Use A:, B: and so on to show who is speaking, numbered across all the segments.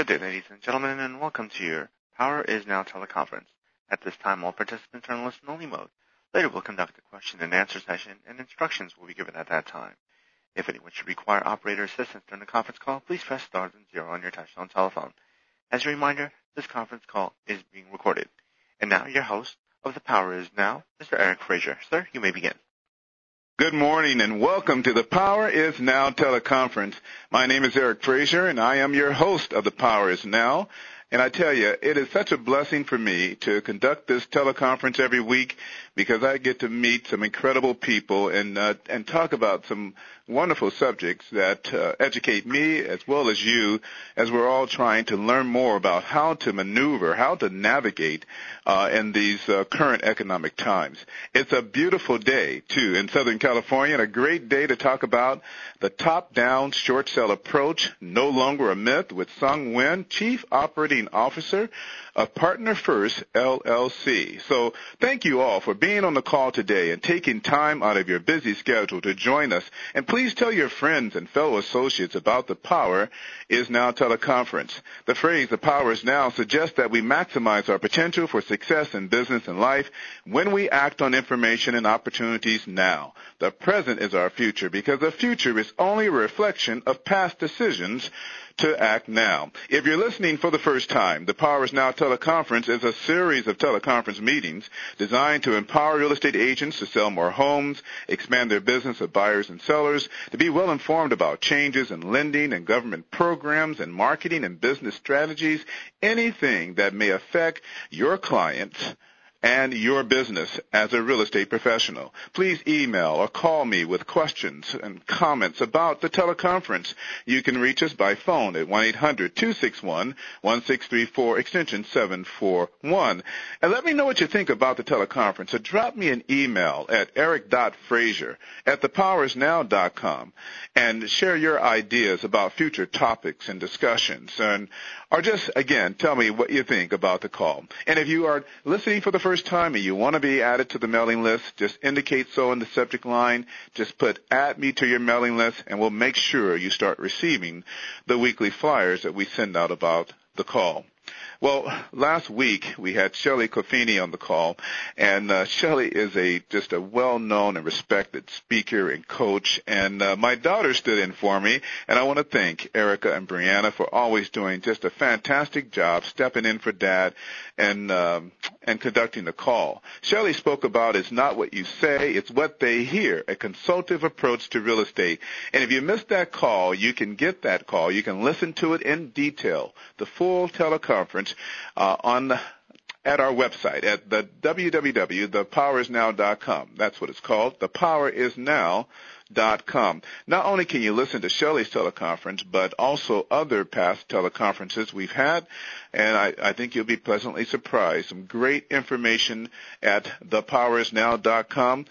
A: Good day, ladies and gentlemen, and welcome to your Power is Now teleconference. At this time, all participants are in listen-only mode. Later, we'll conduct a question-and-answer session, and instructions will be given at that time. If anyone should require operator assistance during the conference call, please press star and 0 on your touchtone telephone. As a reminder, this conference call is being recorded. And now, your host of the Power is Now, Mr. Eric Frazier. Sir, you may begin.
B: Good morning and welcome to the Power is Now teleconference. My name is Eric Frazier and I am your host of the Power is Now. And I tell you, it is such a blessing for me to conduct this teleconference every week because I get to meet some incredible people and talk about some wonderful subjects that educate me as well as you as we're all trying to learn more about how to maneuver, how to navigate in these current economic times. It's a beautiful day, too, in Southern California, and a great day to talk about the top-down short sale approach, no longer a myth, with Son Nguyen, Chief Operating Officer of Partner First, LLC. So thank you all for being on the call today and taking time out of your busy schedule to join us. And please tell your friends and fellow associates about the Power is Now teleconference. The phrase, the Power is Now, suggests that we maximize our potential for success in business and life when we act on information and opportunities now. The present is our future because the future is only a reflection of past decisions to act now. If you're listening for the first time, the Power is Now teleconference is a series of teleconference meetings designed to empower real estate agents to sell more homes, expand their business of buyers and sellers, to be well informed about changes in lending and government programs and marketing and business strategies, anything that may affect your clients and your business as a real estate professional. Please email or call me with questions and comments about the teleconference. You can reach us by phone at 1-800-261-1634, extension 741. And let me know what you think about the teleconference. So drop me an email at eric.frazier@thepowerisnow.com and share your ideas about future topics and discussions. Or just, again, tell me what you think about the call. And if you are listening for the first time and you want to be added to the mailing list, just indicate so in the subject line. Just put add me to your mailing list and we'll make sure you start receiving the weekly flyers that we send out about the call. Well, last week we had Shelley Coffini on the call, and Shelley is just a well-known and respected speaker and coach, and my daughter stood in for me, and I want to thank Erica and Brianna for always doing just a fantastic job stepping in for Dad and conducting the call. Shelley spoke about it's not what you say, it's what they hear, a consultative approach to real estate. And if you missed that call, you can get that call. You can listen to it in detail, the full teleconference, at our website at the www.thepowerisnow.com. That's what it's called, thepowerisnow.com. Not only can you listen to Shelley's teleconference, but also other past teleconferences we've had, and I think you'll be pleasantly surprised. Some great information at thepowerisnow.com.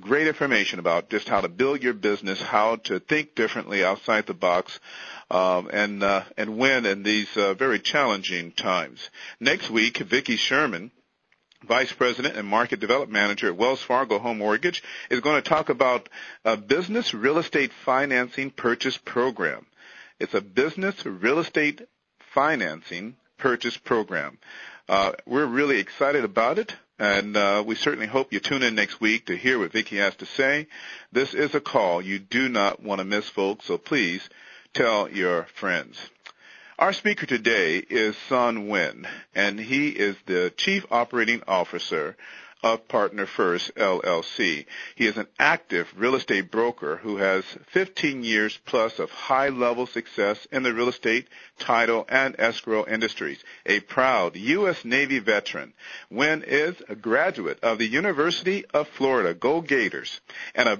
B: Great information about just how to build your business, how to think differently outside the box, and win in these very challenging times. Next week, Vicki Sherman, Vice President and Market Development Manager at Wells Fargo Home Mortgage, is going to talk about a business real estate financing purchase program. It's a business real estate financing purchase program. We're really excited about it, and we certainly hope you tune in next week to hear what Vicki has to say. This is a call you do not want to miss, folks, so please tell your friends. Our speaker today is Son Nguyen, and he is the Chief Operating Officer of Partner First, LLC. He is an active real estate broker who has 15 years plus of high-level success in the real estate, title, and escrow industries. A proud U.S. Navy veteran, Nguyen is a graduate of the University of Florida, Go Gators, and has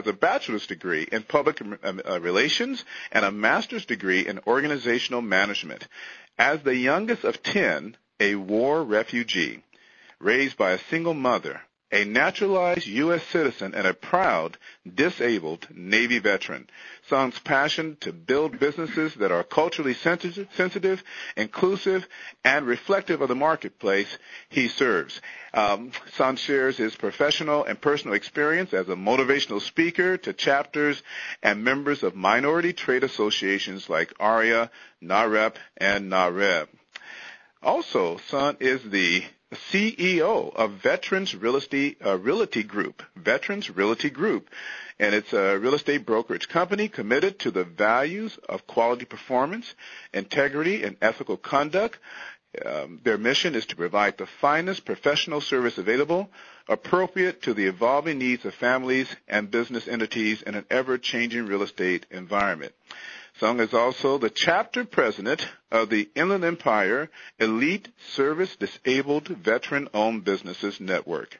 B: a bachelor's degree in public relations and a master's degree in organizational management. As the youngest of 10, a war refugee, raised by a single mother, a naturalized U.S. citizen and a proud disabled Navy veteran. Son's passion to build businesses that are culturally sensitive, inclusive, and reflective of the marketplace he serves. Son shares his professional and personal experience as a motivational speaker to chapters and members of minority trade associations like ARIA, NAREP, and NAREB. Also, Son is the CEO of Veterans Realty Group, and it's a real estate brokerage company committed to the values of quality performance, integrity, and ethical conduct. Their mission is to provide the finest professional service available, appropriate to the evolving needs of families and business entities in an ever-changing real estate environment. Son is also the chapter president of the Inland Empire Elite Service Disabled Veteran-Owned Businesses Network.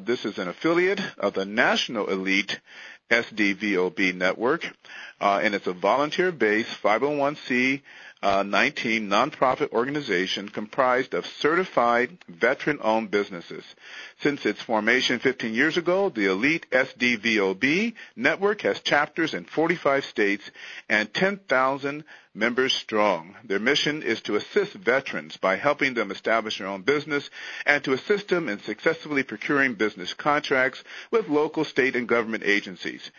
B: This is an affiliate of the National Elite SDVOB Network, and it's a volunteer-based 501c 19 nonprofit organization comprised of certified veteran-owned businesses. Since its formation 15 years ago, the Elite SDVOB network has chapters in 45 states and 10,000 members strong. Their mission is to assist veterans by helping them establish their own business and to assist them in successfully procuring business contracts with local, state, and government agencies.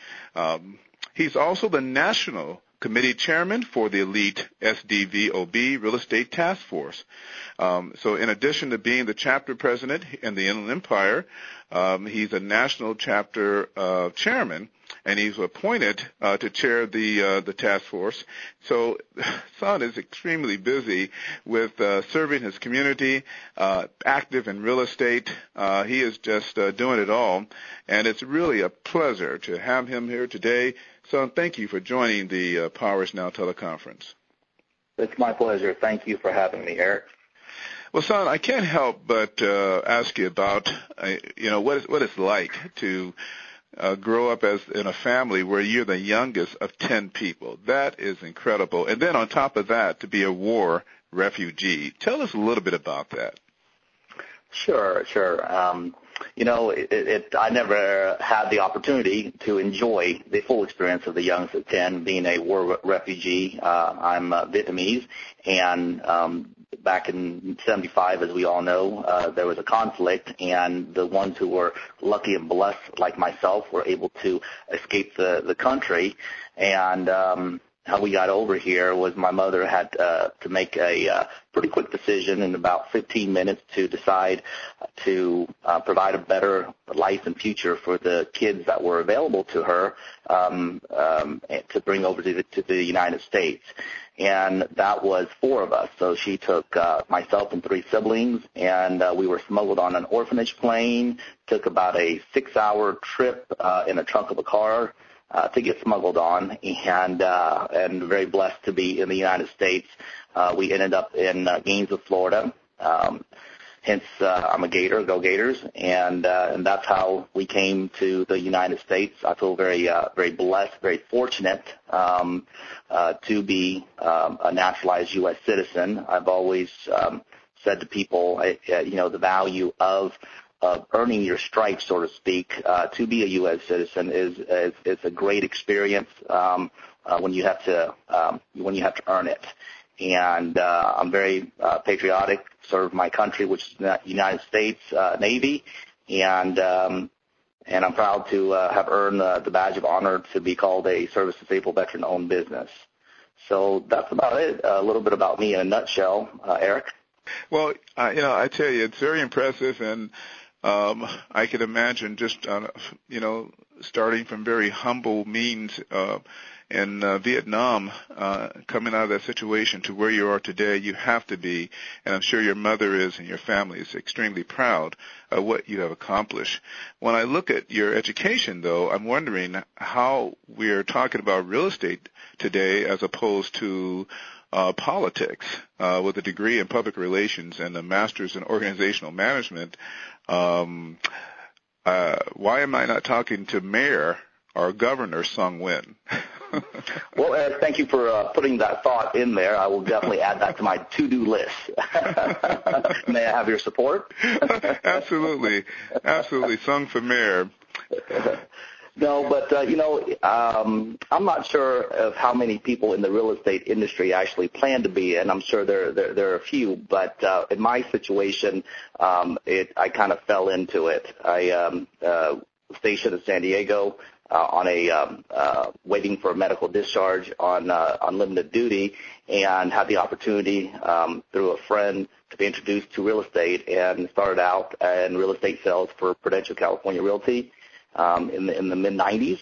B: He's also the national committee chairman for the Elite SDVOB Real Estate Task Force. So in addition to being the chapter president in the Inland Empire, he's a national chapter chairman, and he's appointed to chair the task force. So Son is extremely busy with serving his community, active in real estate. He is just doing it all, and it's really a pleasure to have him here today. Son, thank you for joining the Power is Now teleconference.
C: It's my pleasure. Thank you for having me, Eric.
B: Well, Son, I can't help but ask you about, what it's like to grow up in a family where you're the youngest of 10 people. That is incredible. And then on top of that, to be a war refugee. Tell us a little bit about that.
C: Sure. I never had the opportunity to enjoy the full experience of the youngest of 10 being a war refugee. I'm Vietnamese, and back in 75, as we all know, there was a conflict, and the ones who were lucky and blessed, like myself, were able to escape the country. And how we got over here was my mother had to make a pretty quick decision in about 15 minutes to decide to provide a better life and future for the kids that were available to her to bring over to the United States. And that was 4 of us. So she took myself and 3 siblings, and we were smuggled on an orphanage plane, took about a 6-hour trip in the trunk of a car to get smuggled on, and very blessed to be in the United States. We ended up in Gainesville, Florida. Hence, I'm a Gator, go Gators, and that's how we came to the United States. I feel very blessed, very fortunate to be a naturalized U.S. citizen. I've always said to people, the value of earning your stripes, so to speak, to be a U.S. citizen is a great experience when you have to earn it. And I'm very patriotic, serve my country, which is the United States Navy, and I'm proud to have earned the badge of honor to be called a service disabled veteran-owned business. So that's about it. A little bit about me in a nutshell, Eric. Well,
B: I tell you, it's very impressive, and I can imagine just, starting from very humble means in Vietnam, coming out of that situation to where you are today. You have to be, and I'm sure your mother is and your family is extremely proud of what you have accomplished. When I look at your education, though, I'm wondering how we're talking about real estate today as opposed to politics, with a degree in public relations and a master's in organizational management. Why am I not talking to Mayor or Governor Son Nguyen?
C: Well, Eric, thank you for putting that thought in there. I will definitely add that to my to-do list. May I have your support?
B: Absolutely. Sung for mayor.
C: No, but, I'm not sure of how many people in the real estate industry actually plan to be, and I'm sure there are a few, but in my situation, I kind of fell into it. I stationed in San Diego on a waiting for a medical discharge on limited duty, and had the opportunity through a friend to be introduced to real estate, and started out in real estate sales for Prudential California Realty in the mid-'90s,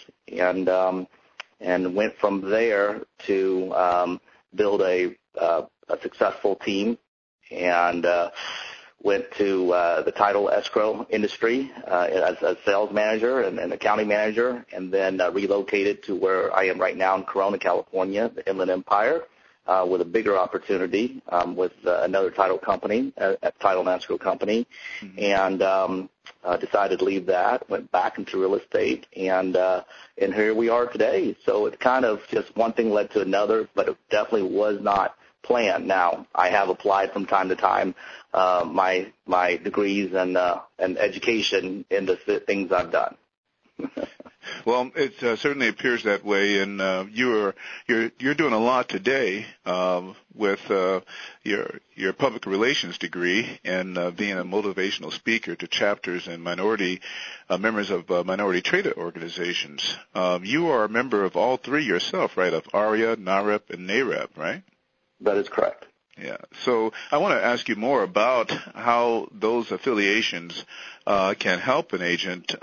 C: and went from there to build a successful team, and went to the title escrow industry as a sales manager and accounting manager, and then relocated to where I am right now in Corona, California, the Inland Empire, with a bigger opportunity with another title company, a title and escrow company, and decided to leave that, went back into real estate, and here we are today. So it kind of just one thing led to another, but it definitely was not planned. Now, I have applied from time to time my degrees and education into things I've done.
B: Well, it certainly appears that way, and you're doing a lot today with your public relations degree and being a motivational speaker to chapters and minority members of minority trade organizations. You are a member of all three yourself, right? Of ARIA, NAREP, and NAREP, right?
C: That is correct.
B: Yeah. So I want to ask you more about how those affiliations can help an agent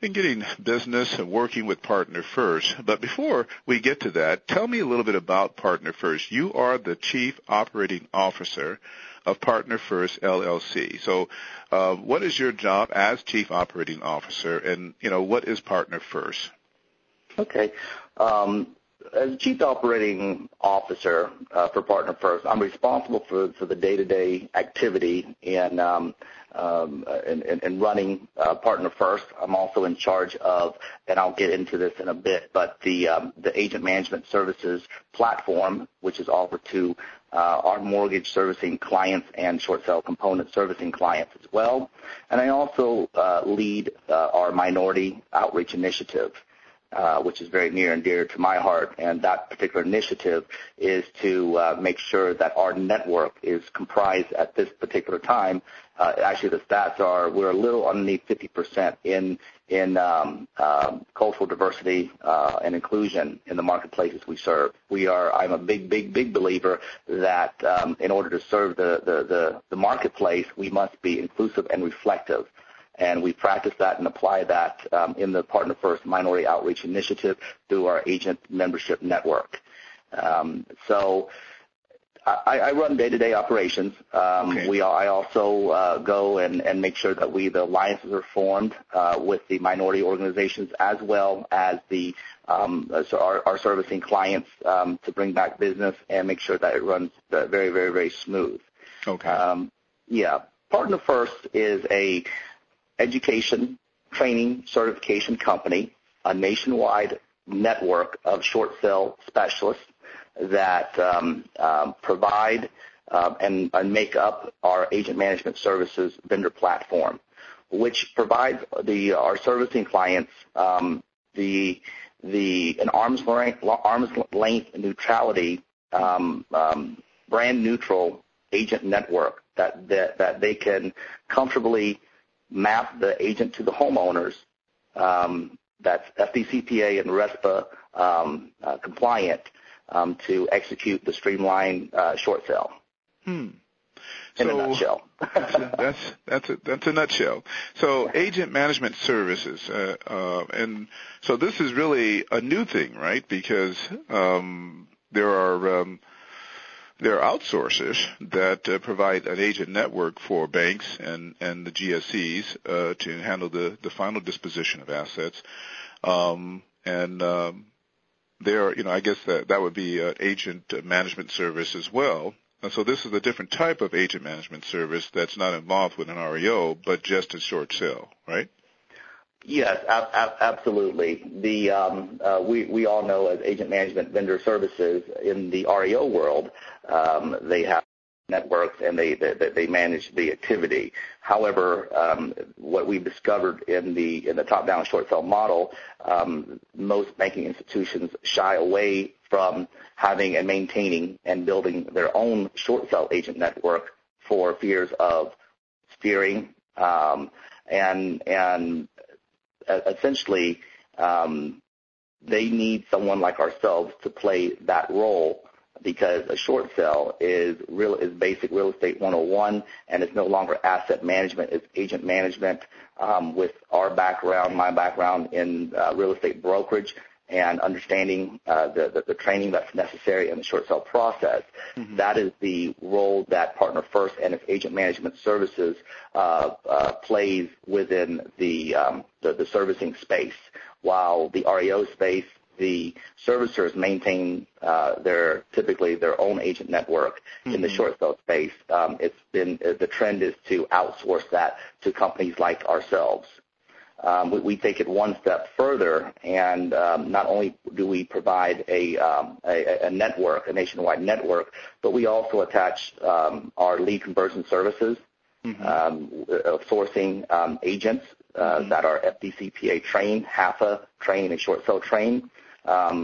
B: in getting business and working with Partner First. But before we get to that, tell me a little bit about Partner First. You are the Chief Operating Officer of Partner First LLC. So what is your job as Chief Operating Officer, and, what is Partner First?
C: Okay. As Chief Operating Officer for Partner First, I'm responsible for the day-to-day activity and running Partner First. I'm also in charge of, and I'll get into this in a bit, but the agent management services platform, which is offered to our mortgage servicing clients and short sale component servicing clients as well. And I also lead our minority outreach initiative, which is very near and dear to my heart. And that particular initiative is to make sure that our network is comprised at this particular time. Actually, the stats are we're a little underneath 50% in cultural diversity and inclusion in the marketplaces we serve. I'm a big believer that in order to serve the marketplace, we must be inclusive and reflective. And we practice that and apply that in the Partner First Minority Outreach Initiative through our agent membership network. So I run day-to-day operations.
B: Okay.
C: I also go and make sure that the alliances are formed with the minority organizations, as well as our servicing clients to bring back business and make sure that it runs very, very, very smooth.
B: Okay.
C: Partner First is a education, training, certification company, a nationwide network of short sale specialists that provide and make up our agent management services vendor platform, which provides our servicing clients an arm's length neutrality, brand neutral agent network that they can comfortably map the agent to the homeowners that's FDCPA and RESPA compliant to execute the streamlined short sale. In a nutshell.
B: That's a nutshell. So agent management services, and so this is really a new thing, right? Because there are outsourcers that provide an agent network for banks and the GSEs to handle the final disposition of assets. I guess that would be an agent management service as well. And so this is a different type of agent management service that's not involved with an REO, but just a short sale, right?
C: Yes, absolutely. We all know as agent management vendor services in the REO world, they have networks and they manage the activity. However, what we've discovered in the top-down short sell model, most banking institutions shy away from having and maintaining and building their own short sell agent network for fears of steering and essentially, they need someone like ourselves to play that role because a short sell is basic real estate 101, and it's no longer asset management, it's agent management. With our background, my background in real estate brokerage and understanding the training that's necessary in the short sell process, that is the role that Partner First and its agent management services plays within the servicing space. While the REO space, the servicers maintain typically their own agent network. In the short sell space, the trend is to outsource that to companies like ourselves. We take it one step further, and not only do we provide a network, a nationwide network, but we also attach our lead conversion services, sourcing agents that are FDCPA trained, HAFA trained, and short sell trained.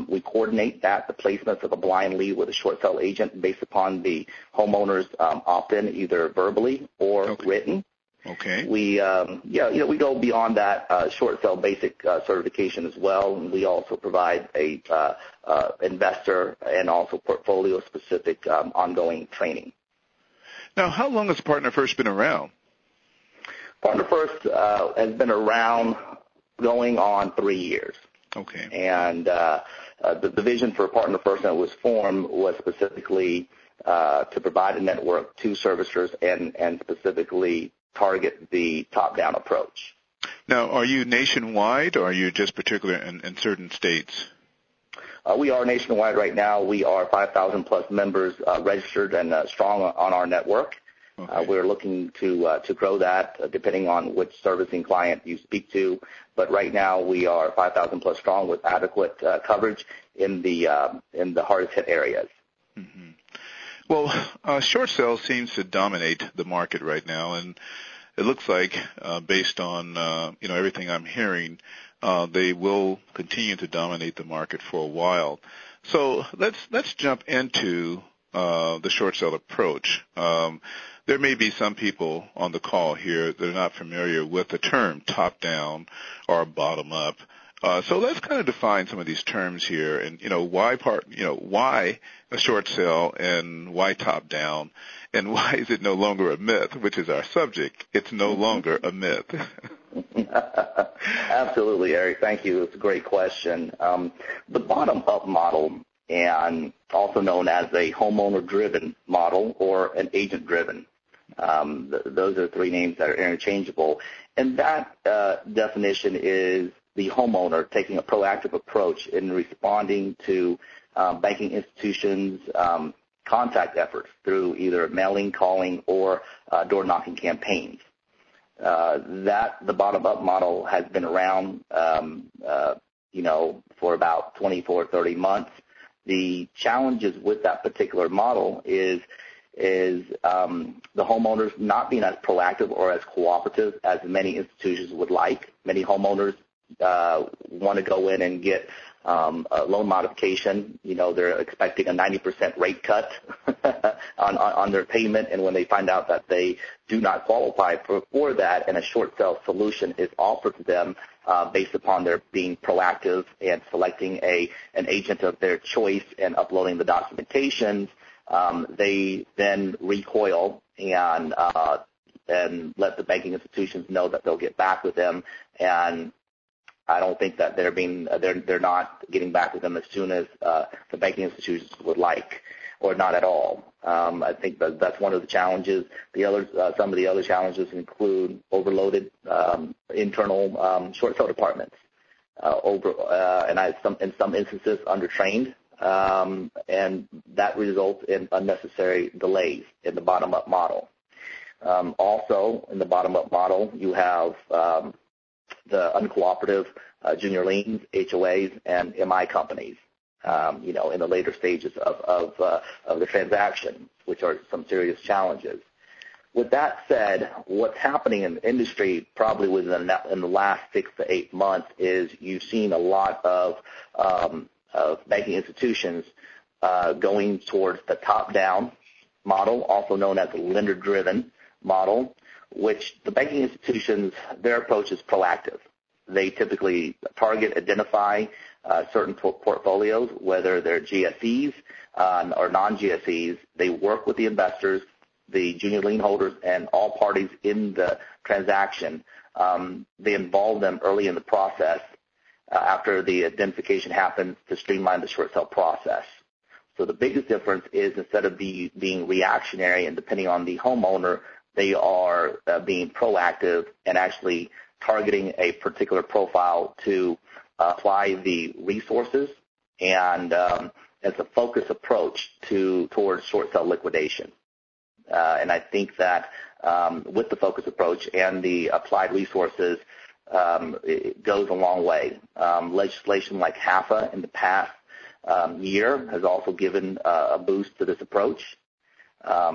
C: We coordinate the placements of a blind lead with a short sell agent based upon the homeowner's opt-in, either verbally or written.
B: Okay.
C: We go beyond that short sell basic certification as well, and we also provide a investor and also portfolio specific ongoing training.
B: Now, how long has Partner First been around?
C: Partner First has been around going on 3 years.
B: Okay.
C: And the vision for Partner First that was formed was specifically to provide a network to servicers and specifically target the top-down approach.
B: Now, are you nationwide, or are you just particular in certain states?
C: We are nationwide right now. We are 5,000-plus members registered and strong on our network. Okay. We're looking to grow that depending on which servicing client you speak to. But right now we are 5,000-plus strong with adequate coverage in the hardest hit areas.
B: Mm-hmm. Well, short sale seems to dominate the market right now, and it looks like, based on everything I'm hearing, they will continue to dominate the market for a while. So let's jump into the short sale approach. There may be some people on the call here that are not familiar with the term top down or bottom up. So let's kind of define some of these terms here, and why a short sale and why top down, and why is it no longer a myth, which is our subject. It's no longer a myth.
C: Absolutely, Eric. Thank you. It's a great question. The bottom up model, and also known as a homeowner driven model or an agent driven. Those are three names that are interchangeable, and that definition is the homeowner taking a proactive approach in responding to banking institutions' contact efforts through either mailing, calling, or door-knocking campaigns. The bottom-up model has been around, for about 24, 30 months. The challenges with that particular model is the homeowners not being as proactive or as cooperative as many institutions would like. Many homeowners want to go in and get a loan modification. They're expecting a 90% rate cut on their payment, and when they find out that they do not qualify for that, and a short sale solution is offered to them based upon their being proactive and selecting an agent of their choice and uploading the documentations, they then recoil and let the banking institutions know that they'll get back with them. And I don't think that they're not getting back with them as soon as the banking institutions would like, or not at all. I think that's one of the challenges. Some of the other challenges include overloaded internal short sale departments, in some instances undertrained, and that results in unnecessary delays in the bottom-up model. Also, in the bottom-up model, you have the uncooperative junior liens, HOAs, and MI companies, in the later stages of the transaction, which are some serious challenges. With that said, what's happening in the industry probably in the last 6 to 8 months is you've seen a lot of banking institutions going towards the top-down model, also known as the lender-driven model, which the banking institutions, their approach is proactive. They typically target, identify certain portfolios, whether they're GSEs or non-GSEs. They work with the investors, the junior lien holders, and all parties in the transaction. They involve them early in the process after the identification happens to streamline the short sale process. So the biggest difference is instead of being reactionary and depending on the homeowner, they are being proactive and actually targeting a particular profile to apply the resources and as a focused approach towards short sale liquidation. And I think that with the focus approach and the applied resources, it goes a long way. Legislation like HAFA in the past year has also given a boost to this approach.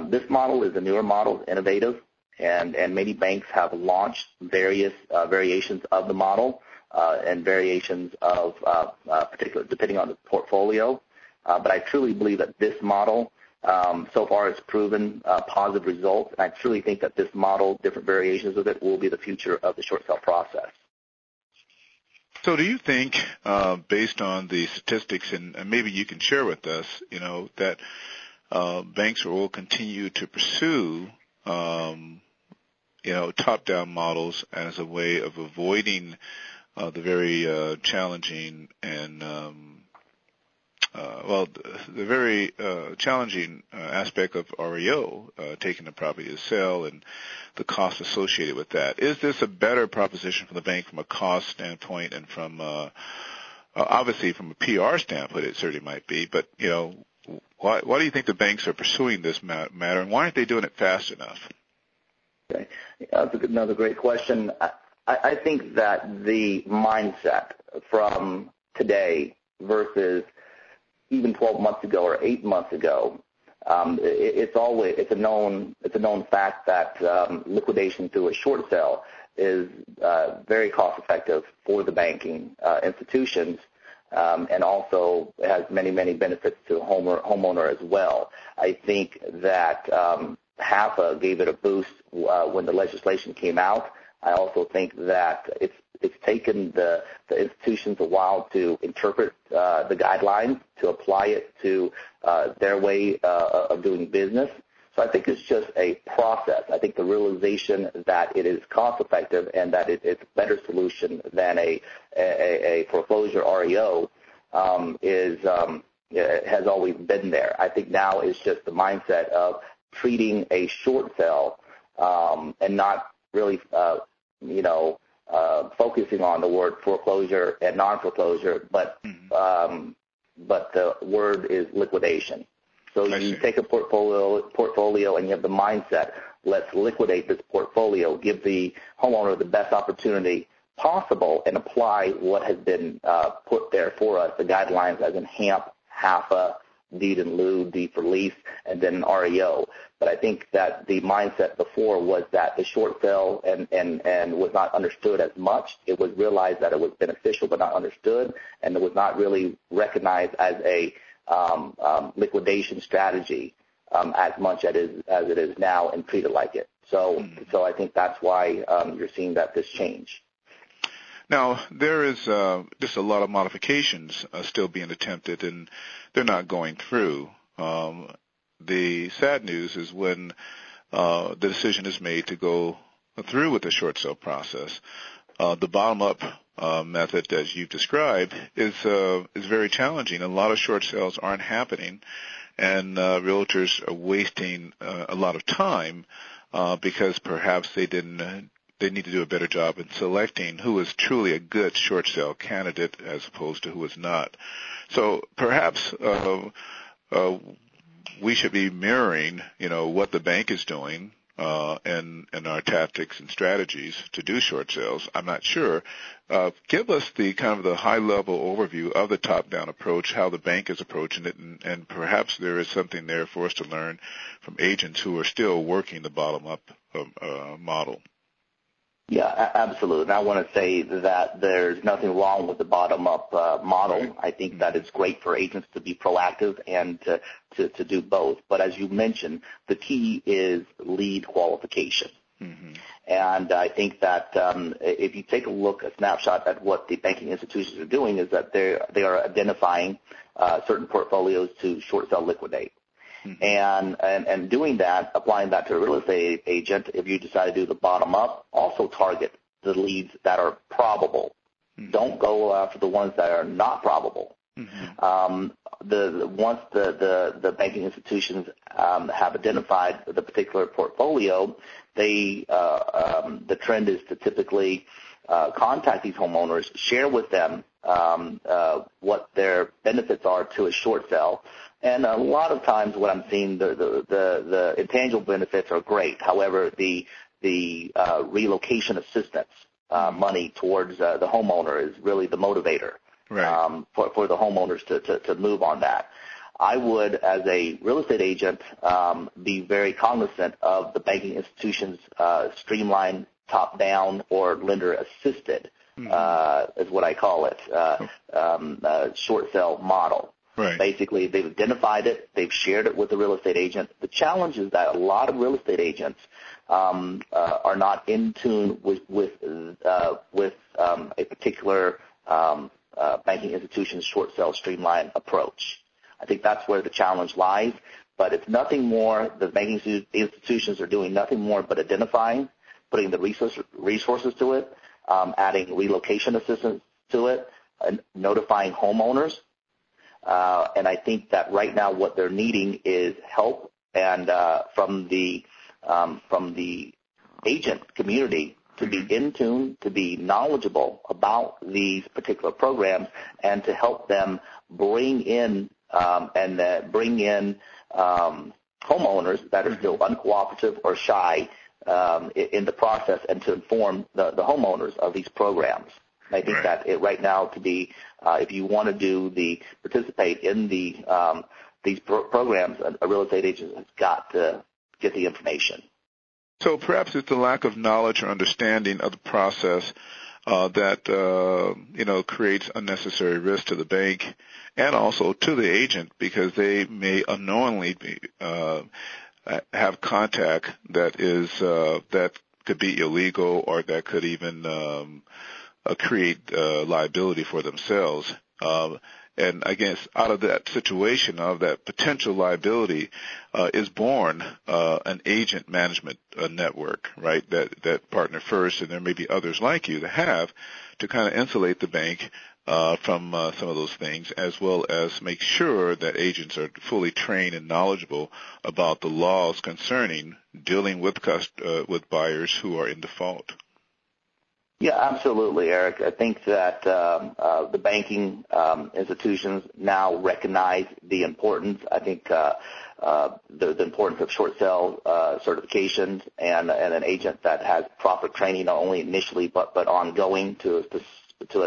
C: This model is a newer model, innovative, and many banks have launched various variations of the model and variations of particular depending on the portfolio. But I truly believe that this model so far has proven positive results, and I truly think that this model, different variations of it, will be the future of the short sale process.
B: So do you think, based on the statistics, and maybe you can share with us, that banks will continue to pursue, top-down models as a way of avoiding the very challenging and the very challenging aspect of REO, taking the property to sell and the cost associated with that. Is this a better proposition for the bank from a cost standpoint and from obviously from a PR standpoint? It certainly might be, but why do you think the banks are pursuing this matter, and why aren't they doing it fast enough?
C: Okay, that's another great question. I think that the mindset from today versus even 12 months ago or 8 months ago, it's a known fact that liquidation through a short sale is very cost effective for the banking institutions, and also has many benefits to the homeowner as well. I think that HAFA gave it a boost when the legislation came out. I also think that it's taken the institutions a while to interpret the guidelines, to apply it to their way of doing business. So I think it's just a process. I think the realization that it is cost effective and that it's a better solution than a foreclosure REO has always been there. I think now it's just the mindset of treating a short sale and not really focusing on the word foreclosure and non-foreclosure, but the word is liquidation. So you take a portfolio and you have the mindset, let's liquidate this portfolio, give the homeowner the best opportunity possible, and apply what has been put there for us, the guidelines as in HAMP, HAFA, deed in lieu, deed for lease, and then REO. But I think that the mindset before was that the short sale and was not understood as much. It was realized that it was beneficial but not understood, and it was not really recognized as a liquidation strategy as much as it is now and treated like it. So I think that's why you're seeing this change.
B: Now, there is just a lot of modifications still being attempted, and they're not going through. The sad news is when the decision is made to go through with the short sale process, the bottom-up method, as you've described, is very challenging. A lot of short sales aren't happening, and realtors are wasting a lot of time because perhaps they need to do a better job in selecting who is truly a good short sale candidate as opposed to who is not. So perhaps we should be mirroring, what the bank is doing in our tactics and strategies to do short sales. I'm not sure. Give us the kind of the high-level overview of the top-down approach, how the bank is approaching it, and perhaps there is something there for us to learn from agents who are still working the bottom-up model.
C: Yeah, absolutely. And I want to say that there's nothing wrong with the bottom-up model.
B: Right.
C: I think that it's great for agents to be proactive and to do both. But as you mentioned, the key is lead qualification. Mm-hmm. And I think that if you take a snapshot at what the banking institutions are doing, is that they are identifying certain portfolios to short sell liquidate. Mm-hmm. And doing that, applying that to a real estate agent, if you decide to do the bottom up, also target the leads that are probable. Mm-hmm. Don't go after the ones that are not probable. Mm-hmm. Once the banking institutions have identified the particular portfolio, the trend is to typically contact these homeowners, share with them what their benefits are to a short sale. And a lot of times what I'm seeing, the intangible benefits are great. However, the relocation assistance money towards the homeowner is really the motivator. Right. For the homeowners to move on that. I would, as a real estate agent, be very cognizant of the banking institution's streamlined top-down or lender-assisted, is what I call it, short sale model. Right. Basically, they've identified it. They've shared it with the real estate agent. The challenge is that a lot of real estate agents are not in tune with a particular banking institution's short sale streamline approach. I think that's where the challenge lies. But it's nothing more. The banking institutions are doing nothing more but identifying, putting the resources to it, adding relocation assistance to it, and notifying homeowners. And I think that right now what they're needing is help and from the agent community to be in tune, to be knowledgeable about these particular programs, and to help them bring in homeowners that are still uncooperative or shy in the process, and to inform the homeowners of these programs. I think that right now to be, if you want to participate in these programs, a real estate agent has got to get the information.
B: So perhaps it's the lack of knowledge or understanding of the process that creates unnecessary risk to the bank and also to the agent, because they may unknowingly have contact that could be illegal, or that could even create liability for themselves. And I guess out of that situation, of that potential liability, is born an agent management network, right? That partner first, and there may be others like you that have to kind of insulate the bank from some of those things, as well as make sure that agents are fully trained and knowledgeable about the laws concerning dealing with buyers who are in default.
C: Yeah, absolutely, Eric. I think that the banking institutions now recognize the importance. I think the importance of short sale certifications and an agent that has proper training, not only initially but ongoing to a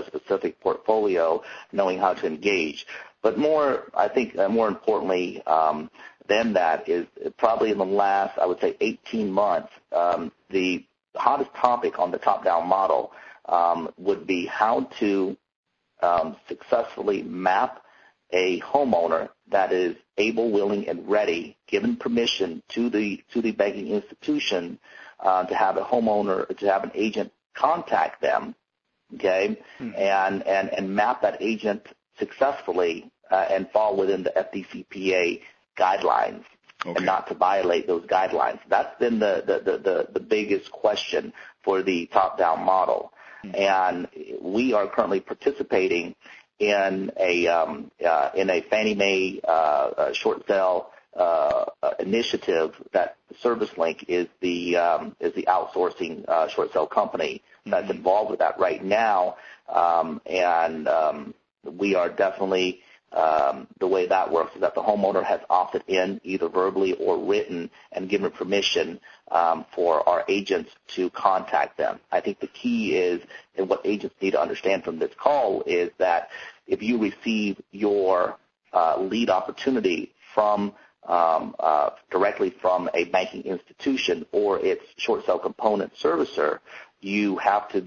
C: specific portfolio, knowing how to engage. But more importantly than that is probably in the last, I would say, 18 months, the hottest topic on the top-down model would be how to successfully map a homeowner that is able, willing, and ready, given permission to the banking institution to have an agent contact them, okay, and map that agent successfully and fall within the FDCPA guidelines. Okay. And not to violate those guidelines. That's been the biggest question for the top-down model. Mm-hmm. And we are currently participating in a Fannie Mae short sale initiative that ServiceLink is the outsourcing short sale company that's involved with that right now. And we are definitely the way that works is that the homeowner has opted in either verbally or written and given permission for our agents to contact them. I think the key is, and what agents need to understand from this call is that if you receive your lead opportunity from directly from a banking institution or its short sale component servicer, you have to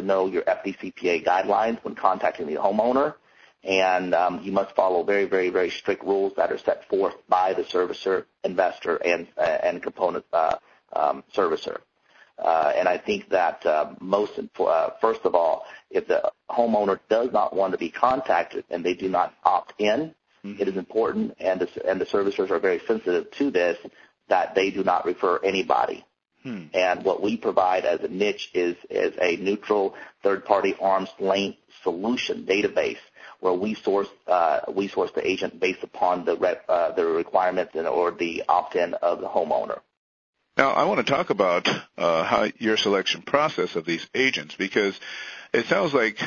C: know your FDCPA guidelines when contacting the homeowner, and you must follow very, very, very strict rules that are set forth by the servicer, investor, and component servicer. And I think that first of all, if the homeowner does not want to be contacted and they do not opt in, it is important, and the servicers are very sensitive to this, that they do not refer anybody. And what we provide as a niche is a neutral third-party arm's length solution database where we source the agent based upon the requirements or the opt-in of the homeowner.
B: Now, I want to talk about how your selection process of these agents, because it sounds like,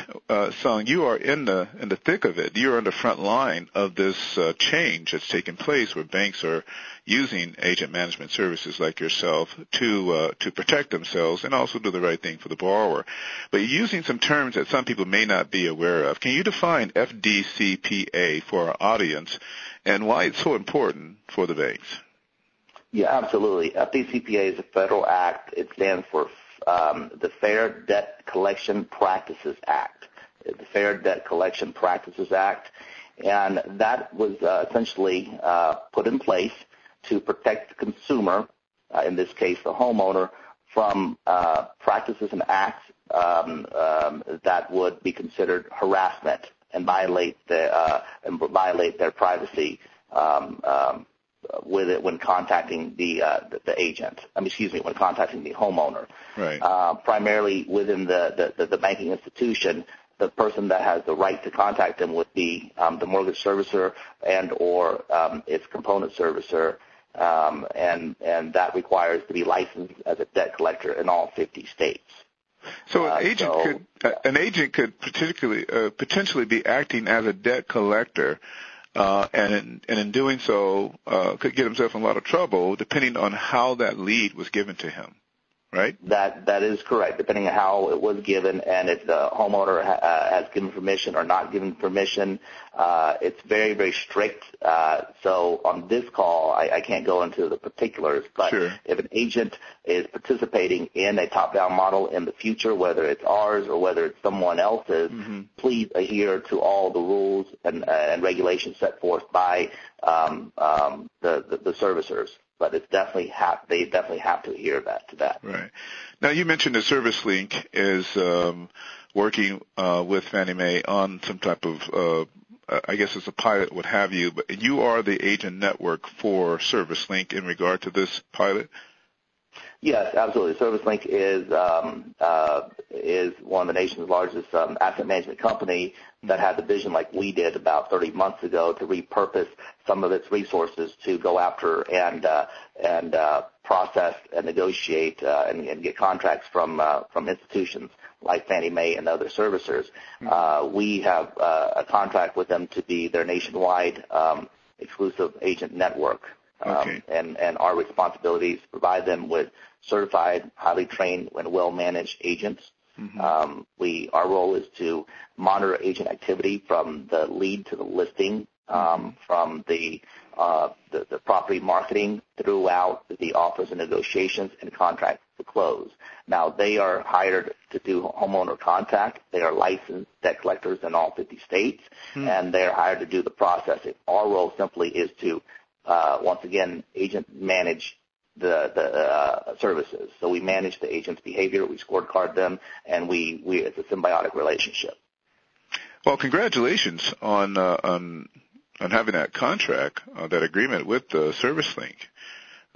B: Son, you are in the thick of it. You're on the front line of this change that's taking place, where banks are using agent management services like yourself to protect themselves and also do the right thing for the borrower. But you're using some terms that some people may not be aware of. Can you define FDCPA for our audience and why it's so important for the banks?
C: Yeah, absolutely. FDCPA is a federal act. It stands for the Fair Debt Collection Practices Act. The Fair Debt Collection Practices Act. And that was essentially put in place to protect the consumer, in this case the homeowner, from practices and acts that would be considered harassment and violate their privacy with it when contacting the agent. When contacting the homeowner.
B: Right.
C: Primarily within the banking institution, the person that has the right to contact them would be the mortgage servicer and or its component servicer, and that requires to be licensed as a debt collector in all 50 states.
B: So an agent could potentially be acting as a debt collector. And in doing so, could get himself in a lot of trouble depending on how that lead was given to him, right? That
C: is correct, depending on how it was given and if the homeowner has given permission or not given permission. It's very, very strict. So on this call, I can't go into the particulars, but
B: sure.
C: If an agent is participating in a top-down model in the future, whether it's ours or whether it's someone else's, please adhere to all the rules and regulations set forth by the servicers. But it's definitely they definitely have to adhere to that.
B: Right. Now, you mentioned the Service Link is working with Fannie Mae on some type of, I guess it's a pilot, what have you, but you are the agent network for Service Link in regard to this pilot?
C: Yes, absolutely. ServiceLink is one of the nation's largest asset management company that had the vision, like we did about 30 months ago, to repurpose some of its resources to go after and process and negotiate and get contracts from institutions like Fannie Mae and other servicers. We have a contract with them to be their nationwide exclusive agent network.
B: Okay.
C: And our responsibility is to provide them with certified, highly trained, and well-managed agents. Our role is to monitor agent activity from the lead to the listing, from the property marketing throughout the offers and negotiations and contracts to close. Now, they are hired to do homeowner contact. They are licensed debt collectors in all 50 states, and they're hired to do the processing. Our role simply is to once again, agent manage the services. So we manage the agent's behavior, we scorecard them, and it's a symbiotic relationship.
B: Well, congratulations on having that contract, that agreement with the ServiceLink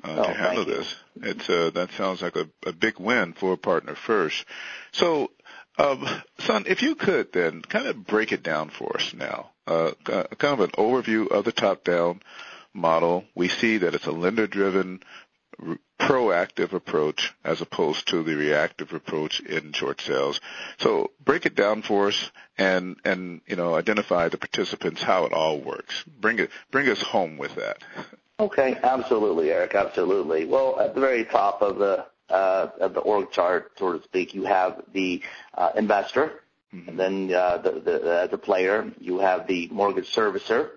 B: to handle this. That sounds like a big win for Partner First. So, Son, if you could then kind of break it down for us now, kind of an overview of the top-down model. We see that it's a lender-driven proactive approach as opposed to the reactive approach in short sales. So break it down for us and identify the participants, how it all works. Bring us home with that.
C: Okay, absolutely, Eric, absolutely. Well, at the very top of the org chart, so to speak, you have the investor, and then the player, you have the mortgage servicer.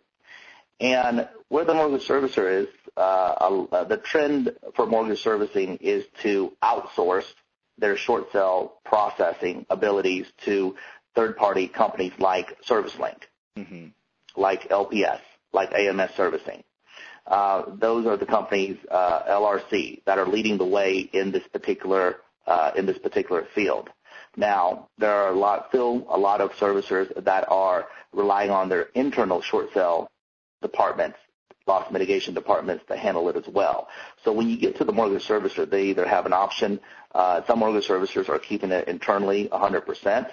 C: And where the mortgage servicer is, the trend for mortgage servicing is to outsource their short sale processing abilities to third-party companies like ServiceLink, like LPS, like AMS Servicing. Those are the companies, LRC, that are leading the way in this particular field. Now, there are still a lot of servicers that are relying on their internal short sale departments, loss mitigation departments, to handle it as well. So when you get to the mortgage servicer, they either have an option. Some mortgage servicers are keeping it internally 100%,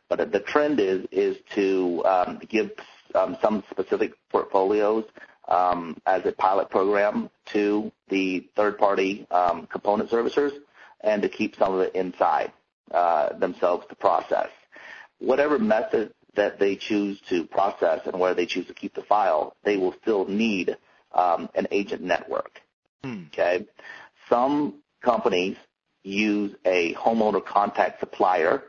C: but the trend is to give some specific portfolios as a pilot program to the third-party component servicers, and to keep some of it inside themselves to process. Whatever method that they choose to process and where they choose to keep the file, they will still need an agent network. Okay? Some companies use a homeowner contact supplier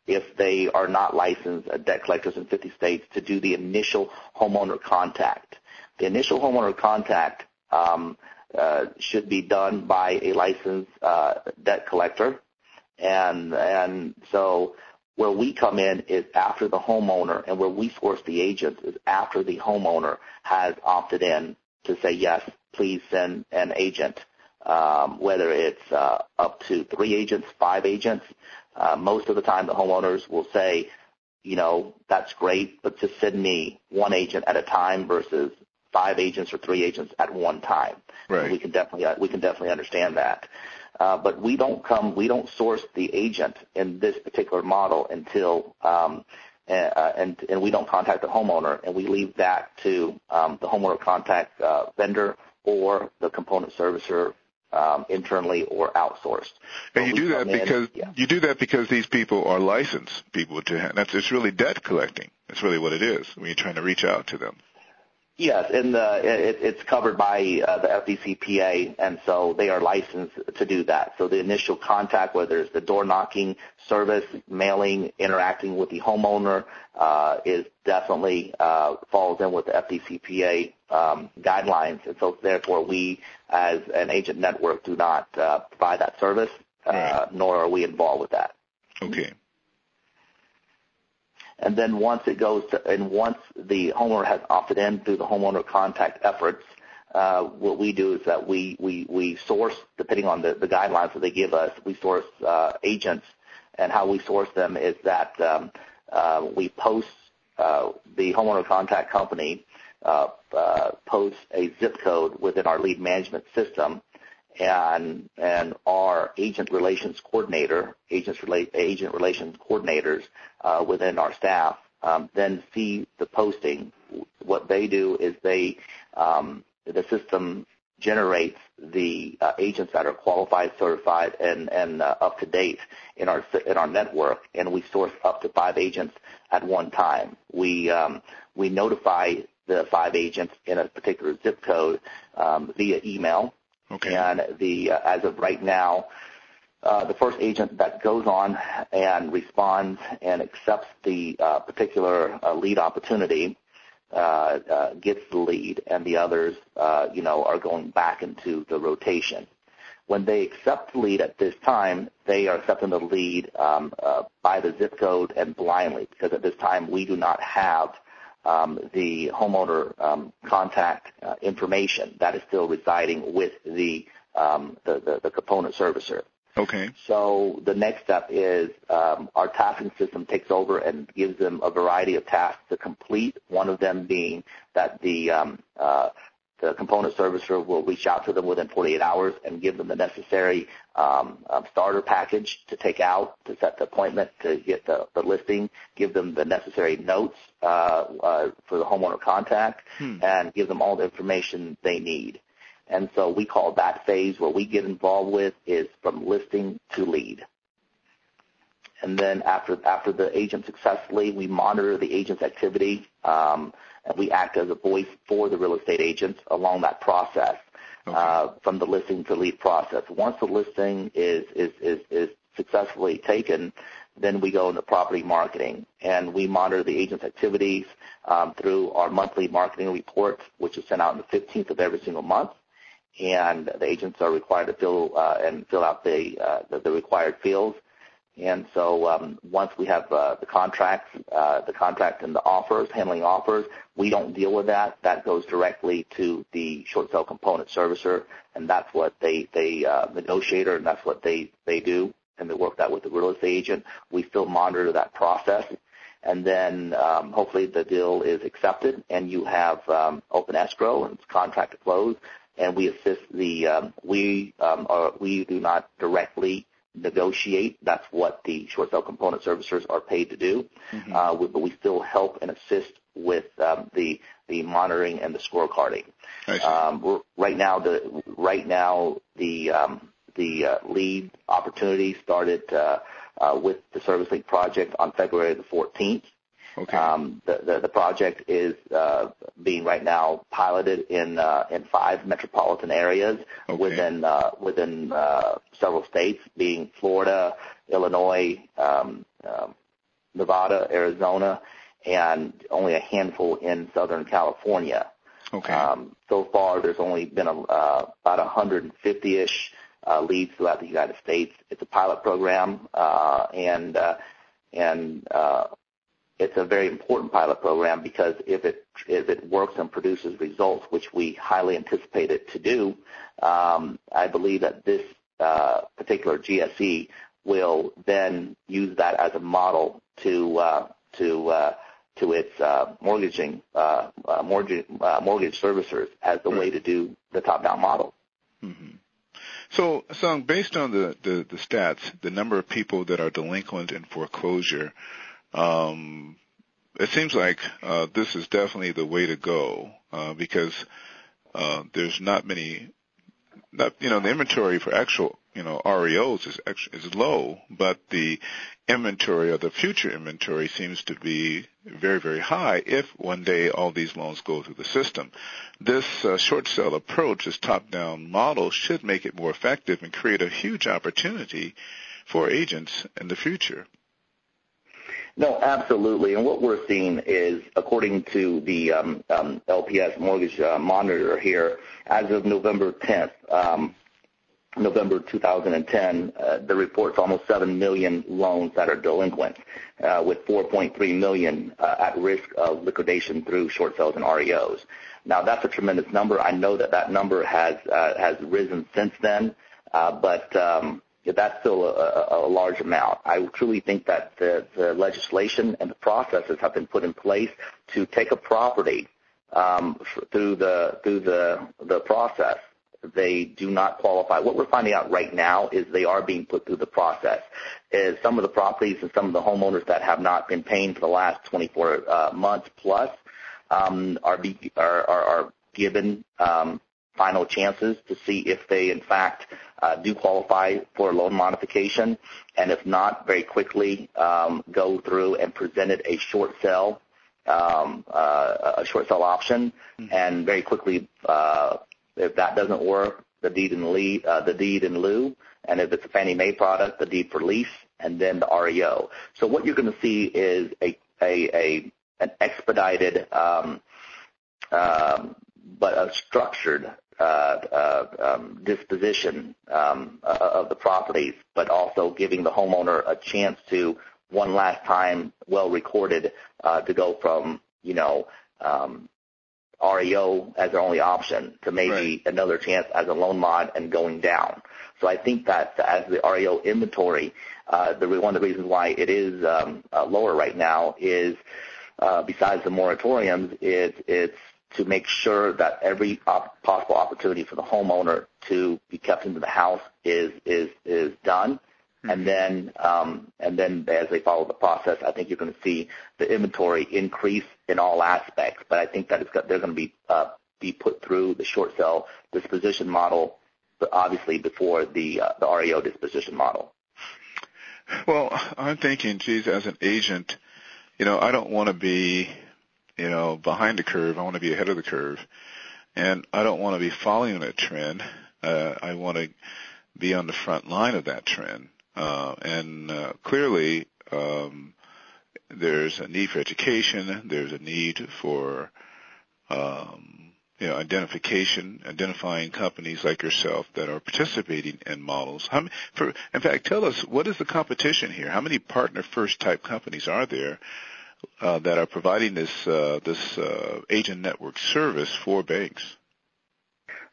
C: if they are not licensed debt collectors in 50 states to do the initial homeowner contact. The initial homeowner contact should be done by a licensed debt collector, and so where we come in is after the homeowner, and where we source the agents is after the homeowner has opted in to say, yes, please send an agent, whether it's up to 3 agents, 5 agents. Most of the time the homeowners will say, that's great, but just send me 1 agent at a time versus 5 agents or 3 agents at one time.
B: Right.
C: We can definitely understand that. But we don't source the agent in this particular model until and we don't contact the homeowner, and we leave that to the homeowner contact vendor or the component servicer internally or outsourced.
B: And you do that because these people are licensed people it's really debt collecting. That's really what it is when you're trying to reach out to them.
C: Yes, and it's covered by the FDCPA, and so they are licensed to do that. So the initial contact, whether it's the door knocking service, mailing, interacting with the homeowner, is definitely falls in with the FDCPA guidelines, and so therefore we, as an agent network, do not provide that service, nor are we involved with that.
B: Okay.
C: And then once the homeowner has opted in through the homeowner contact efforts, what we do is that we source, depending on the guidelines that they give us, we source agents. And how we source them is that we post, the homeowner contact company posts a zip code within our lead management system, and our agent relations coordinator, agent relations coordinators within our staff then see the posting. What they do is the system generates the agents that are qualified, certified, and up to date in our network, and we source up to 5 agents at one time. We notify the 5 agents in a particular zip code via email.
B: Okay.
C: And as of right now, the first agent that goes on and responds and accepts the particular lead opportunity gets the lead, and the others, are going back into the rotation. When they accept the lead at this time, they are accepting the lead by the zip code and blindly, because at this time we do not have the homeowner contact information. That is still residing with the component servicer.
B: Okay.
C: So the next step is our tasking system takes over and gives them a variety of tasks to complete, one of them being that the component servicer will reach out to them within 48 hours and give them the necessary starter package to take out, to set the appointment, to get the listing, give them the necessary notes for the homeowner contact, and give them all the information they need. And so we call that phase where we get involved with is from listing to lead. And then after the agent successfully, we monitor the agent's activity, and we act as a voice for the real estate agents along that process, from the listing to lead process. Once the listing is successfully taken, then we go into property marketing, and we monitor the agent's activities through our monthly marketing report, which is sent out on the 15th of every single month. And the agents are required to fill out the required fields. And so once we have the contract and the offers, handling offers, we don't deal with that. That goes directly to the short sale component servicer, and that's what they negotiator, and that's what they do, and they work that with the real estate agent. We still monitor that process, and then hopefully the deal is accepted, and you have open escrow and it's contract to close, and we assist we do not directly negotiate. That's what the short sale component servicers are paid to do. But we still help and assist with the monitoring and the scorecarding. Right now the lead opportunity started with the Service Link project on February the 14th. The project is being right now piloted in 5 metropolitan areas within several states, being Florida, Illinois, Nevada, Arizona, and only a handful in Southern California. So far, there's only been about 150-ish leads throughout the United States. It's a pilot program, and it's a very important pilot program, because if it works and produces results, which we highly anticipate it to do, I believe that this particular GSE will then use that as a model to its mortgage servicers as the way to do the top-down model.
B: So, Son, based on the stats, the number of people that are delinquent in foreclosure, it seems like this is definitely the way to go, because there's not many. The inventory for actual REOs is low, but the inventory or the future inventory seems to be very, very high if one day all these loans go through the system. This short sale approach, this top-down model, should make it more effective and create a huge opportunity for agents in the future.
C: No, absolutely. And what we're seeing is, according to the LPS Mortgage Monitor here, as of November 10th, November 2010, the report's almost 7 million loans that are delinquent, with 4.3 million at risk of liquidation through short sales and REOs. Now, that's a tremendous number. I know that number has risen since then, but that's still a large amount. I truly think that the legislation and the processes have been put in place to take a property through the process. They do not qualify. What we're finding out right now is they are being put through the process. Is some of the properties and some of the homeowners that have not been paying for the last 24 months plus are given final chances to see if they, in fact, do qualify for a loan modification, and if not, very quickly go through and presented a short sale option, and very quickly, if that doesn't work, the deed in lieu, and if it's a Fannie Mae product, the deed for lease, and then the REO. So what you're going to see is an expedited but a structured disposition of the properties, but also giving the homeowner a chance to, one last time, well recorded, to go from REO as their only option to maybe another chance as a loan mod and going down. So I think that as the REO inventory, one of the reasons why it is lower right now is, besides the moratoriums, it's to make sure that every possible opportunity for the homeowner to be kept into the house is done. And then as they follow the process, I think you're going to see the inventory increase in all aspects. But I think that they're going to be be put through the short sale disposition model, but obviously before the REO disposition model.
B: Well, I'm thinking, geez, as an agent, I don't want to be, behind the curve. I want to be ahead of the curve. And I don't want to be following a trend. I want to be on the front line of that trend. Clearly, there's a need for education. There's a need for, identifying companies like yourself that are participating in models. In fact, tell us, what is the competition here? How many partner first type companies are there that are providing this agent network service for banks?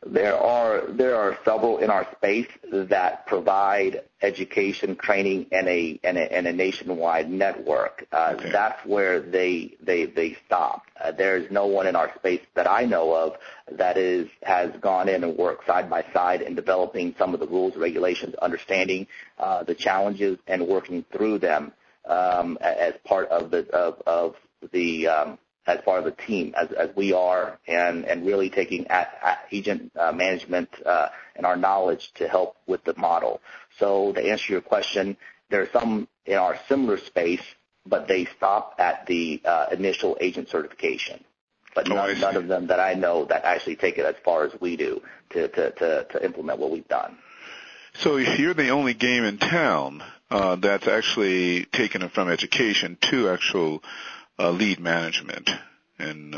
C: There are several in our space that provide education, training, and a nationwide network.
B: Okay.
C: That's where they stop. There's no one in our space that I know of that has gone in and worked side by side in developing some of the rules, regulations, understanding the challenges, and working through them as part of the as part of the team, as we are, and really taking agent management and our knowledge to help with the model. So to answer your question, there are some in our similar space, but they stop at the initial agent certification. But none of them that I know that actually take it as far as we do to implement what we've done.
B: So you're the only game in town that's actually taken it from education to actual lead management, and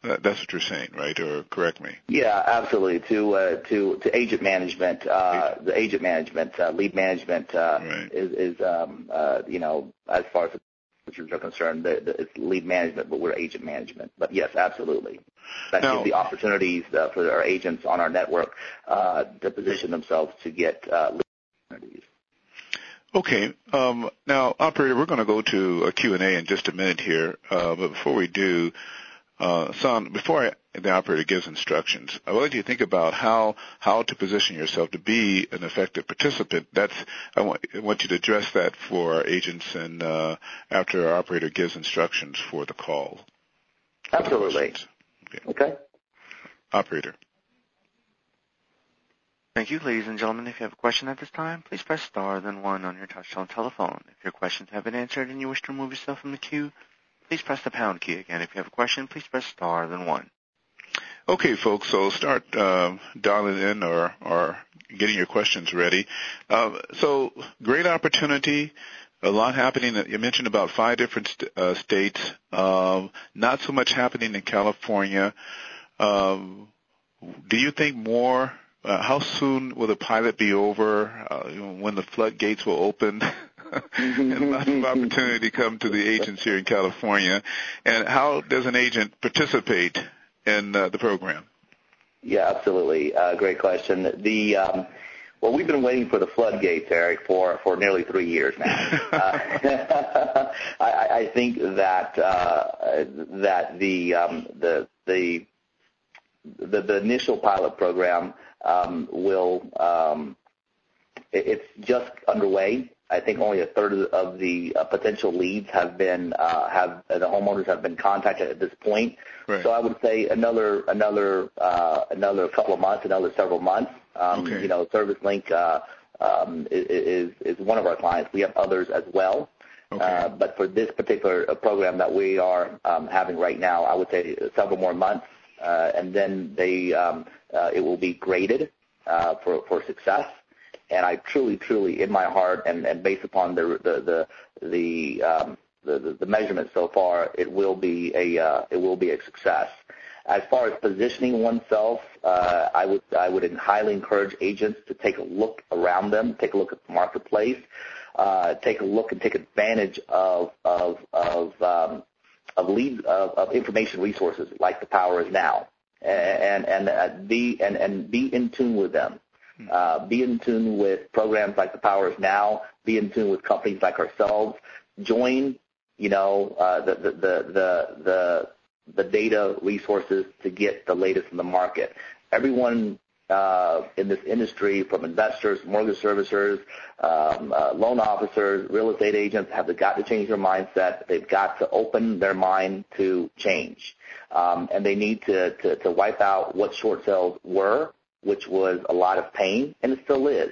B: that's what you're saying, right? Or correct me. Yeah,
C: absolutely. To agent management, the agent management, lead management
B: right.
C: is as far as the agents are concerned, it's lead management, but we're agent management. But yes, absolutely. That gives the opportunities for our agents on our network to position themselves to get lead opportunities.
B: Okay. Now, operator, we're going to go to a Q&A in just a minute here. But before we do, Son, before the operator gives instructions, I would like you to think about how to position yourself to be an effective participant. I want you to address that for our agents and after our operator gives instructions for the call.
C: Absolutely. Okay.
B: Operator.
A: Thank you, ladies and gentlemen. If you have a question at this time, please press star, then 1 on your touchtone telephone. If your questions have been answered and you wish to remove yourself from the queue, please press the pound key. Again, if you have a question, please press star, then 1.
B: Okay, folks, so start dialing in or getting your questions ready. So great opportunity, a lot happening. You mentioned about 5 different states, not so much happening in California. Do you think more? How soon will the pilot be over? When the floodgates will open? And lots of opportunity come to the agents here in California. And how does an agent participate in the program?
C: Yeah, absolutely. Great question. Well, we've been waiting for the floodgates, Eric, for nearly 3 years now. I think that the initial pilot program it's just underway. I think only a third of the potential leads the homeowners have been contacted at this point.
B: Right.
C: So I would say another couple of months, another several months.
B: Okay.
C: ServiceLink is one of our clients. We have others as well.
B: Okay.
C: But for this particular program that we are having right now, I would say several more months, and then it will be graded for success. And I truly, in my heart, and based upon the measurement so far, it will be a success. As far as positioning oneself, I would highly encourage agents to take a look around them, take a look at the marketplace, take a look and take advantage of information resources like the Power is Now, and be in tune with them. Be in tune with programs like the Power is Now. Be in tune with companies like ourselves. Join, the data resources to get the latest in the market. Everyone in this industry, from investors, mortgage servicers, loan officers, real estate agents, have got to change their mindset. They've got to open their mind to change. And they need to wipe out what short sales were, which was a lot of pain, and it still is.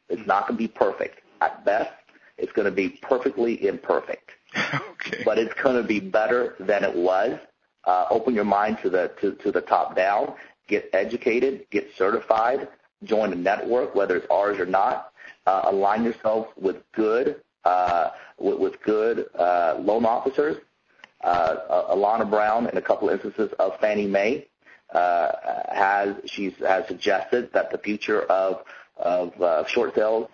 C: It's not going to be perfect. At best, it's going to be perfectly imperfect.
B: Okay.
C: But it's going to be better than it was. Open your mind to the top down. Get educated. Get certified. Join a network, whether it's ours or not. Align yourself with good loan officers. Alana Brown, in a couple of instances of Fannie Mae, has suggested that the future of short sales,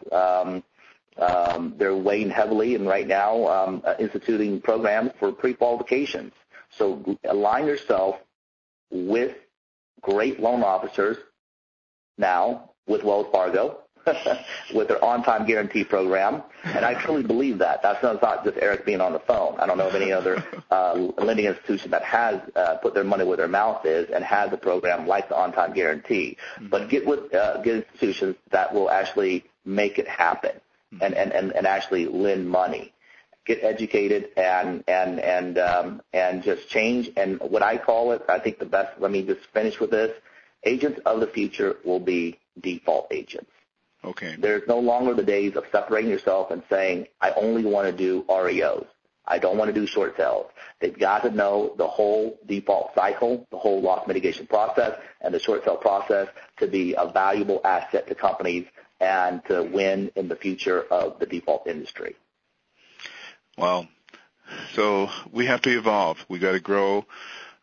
C: they're weighing heavily and right now instituting programs for pre-qualifications. So align yourself with great loan officers now with Wells Fargo, with their on-time guarantee program. And I truly believe that. That's not just Eric being on the phone. I don't know of any other lending institution that has put their money where their mouth is and has a program like the on-time guarantee. Mm-hmm. But get with get institutions that will actually make it happen and actually lend money. Get educated and just change. And what I call it, I think the best, let me just finish with this, agents of the future will be default agents.
B: Okay.
C: There's no longer the days of separating yourself and saying, I only want to do REOs. I don't want to do short sales. They've got to know the whole default cycle, the whole loss mitigation process, and the short sale process to be a valuable asset to companies and to win in the future of the default industry.
B: Well, so we have to evolve. We got to grow,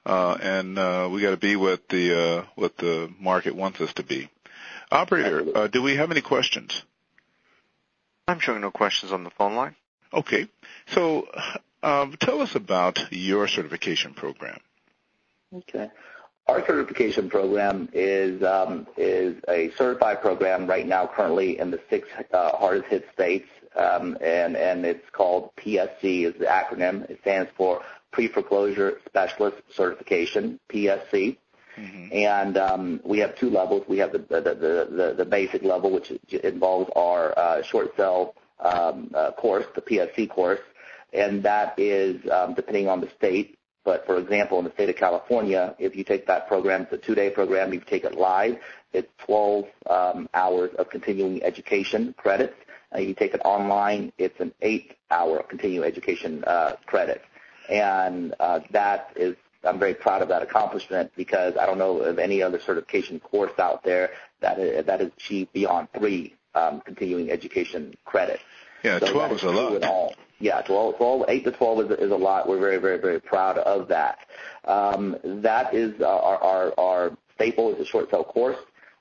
B: and we got to be what the market wants us to be. Operator, do we have any questions?
A: I'm showing no questions on the phone line.
B: Okay. So tell us about your certification program.
C: Okay. Our certification program is a certified program right now currently in the 6 hardest hit states, and it's called PSC is the acronym. It stands for Pre-Foreclosure Specialist Certification, PSC. Mm-hmm. And we have 2 levels. We have the basic level, which involves our short sale course, the PSC course, and that is depending on the state. But, for example, in the state of California, if you take that program, it's a 2-day program, you take it live, it's 12 hours of continuing education credits. You take it online, it's an 8-hour continuing education credit. And that is, I'm very proud of that accomplishment because I don't know of any other certification course out there that is achieved beyond 3 continuing education credits.
B: Yeah, so 12 is a lot.
C: Yeah, 8 to 12 is a lot. We're very, very, very proud of that. That is our staple is a short sale course.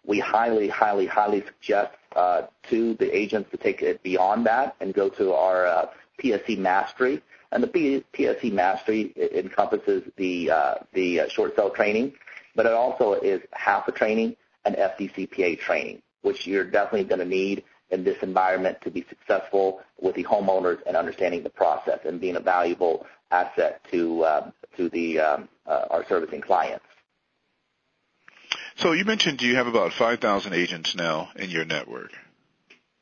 C: We highly, highly, highly suggest to the agents to take it beyond that and go to our PSC Mastery. And the PSC Mastery encompasses the short sale training, but it also is HAPA training and FDCPA training, which you're definitely going to need in this environment to be successful with the homeowners and understanding the process and being a valuable asset to our servicing clients.
B: So you mentioned you have about 5,000 agents now in your network.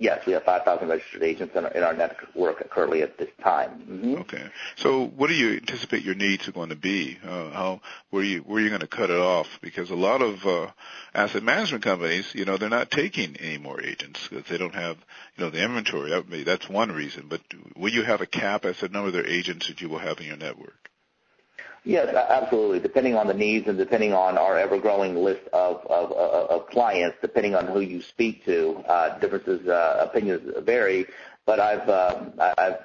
C: Yes, we have 5,000 registered agents in our network currently at this time. Mm-hmm.
B: Okay. So what do you anticipate your needs are going to be? Where are you going to cut it off? Because a lot of asset management companies, they're not taking any more agents because they don't have, the inventory. That's one reason. But will you have a cap as to the number of their agents that you will have in your network?
C: Yes, absolutely. Depending on the needs and depending on our ever-growing list of clients, depending on who you speak to, differences, opinions vary. But